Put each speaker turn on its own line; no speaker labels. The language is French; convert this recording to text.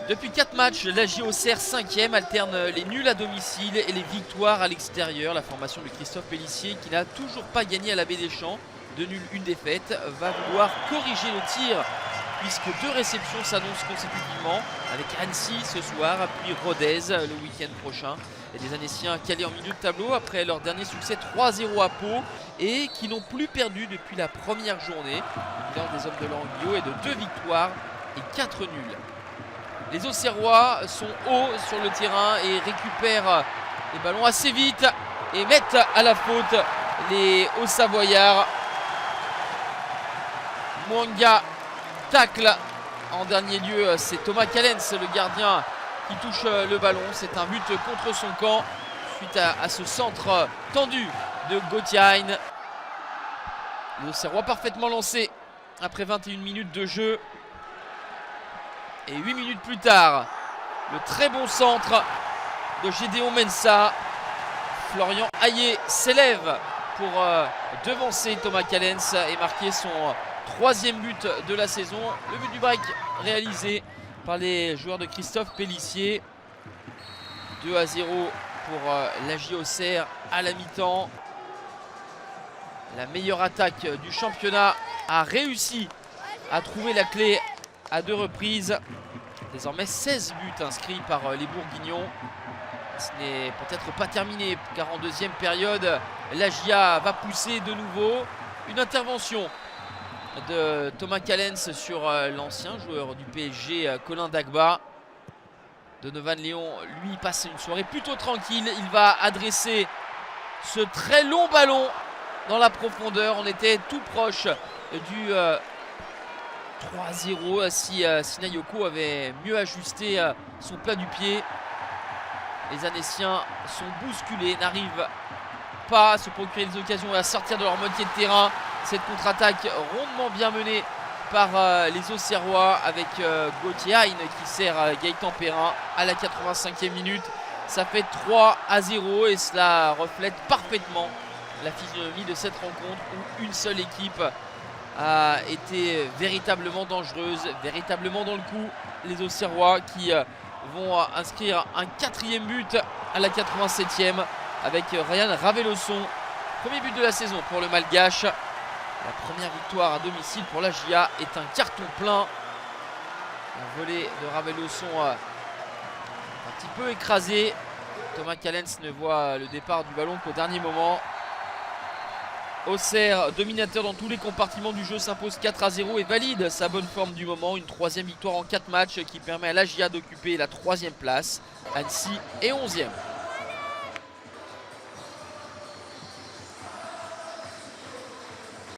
Depuis 4 matchs, la Auxerre 5e alterne les nuls à domicile et les victoires à l'extérieur. La formation de Christophe Pélissier, qui n'a toujours pas gagné à la Baie des Champs, de nul une défaite, va vouloir corriger le tir puisque 2 réceptions s'annoncent consécutivement avec Annecy ce soir, puis Rodez le week-end prochain. Et des Annéciens calés en milieu de tableau après leur dernier succès 3-0 à Pau et qui n'ont plus perdu depuis la première journée. Le bilan des hommes de Languillot est de 2 victoires et 4 nuls. Les Auxerrois sont hauts sur le terrain et récupèrent les ballons assez vite et mettent à la faute les Hauts-Savoyards. Mwanga tacle. En dernier lieu, c'est Thomas Callens, le gardien, qui touche le ballon. C'est un but contre son camp suite à ce centre tendu de Gauthier. Les Auxerrois parfaitement lancés après 21 minutes de jeu. Et 8 minutes plus tard, le très bon centre de Gédéon Mensah. Florian Hayé s'élève pour devancer Thomas Callens et marquer son 3e but de la saison. Le but du break réalisé par les joueurs de Christophe Pélissier. 2-0 pour la Auxerre à la mi-temps. La meilleure attaque du championnat a réussi à trouver la clé à 2 reprises. Désormais 16 buts inscrits par les Bourguignons. Ce n'est peut-être pas terminé car en deuxième période, la GIA va pousser de nouveau. Une intervention de Thomas Callens sur l'ancien joueur du PSG, Colin Dagba. Donovan Léon, lui, passe une soirée plutôt tranquille. Il va adresser ce très long ballon dans la profondeur. On était tout proche du 3-0 si Sinayoko avait mieux ajusté son plat du pied. Les Annéciens sont bousculés, n'arrivent pas à se procurer des occasions et à sortir de leur moitié de terrain. Cette contre-attaque rondement bien menée par les Auxerrois avec Gauthier qui sert Gaëtan Perrin à la 85e minute. Ça fait 3-0 et cela reflète parfaitement la physionomie de cette rencontre où une seule équipe a été véritablement dangereuse, véritablement dans le coup. Les Auxerrois qui vont inscrire un 4e but à la 87e avec Ryan Raveloson. Premier but de la saison pour le Malgache. La première victoire à domicile pour la GIA est un carton plein. La volée de Raveloson un petit peu écrasée. Thomas Callens ne voit le départ du ballon qu'au dernier moment. Auxerre, dominateur dans tous les compartiments du jeu, s'impose 4-0 et valide sa bonne forme du moment. Une 3e victoire en 4 matchs qui permet à la GIA d'occuper la 3e place. Annecy est 11e.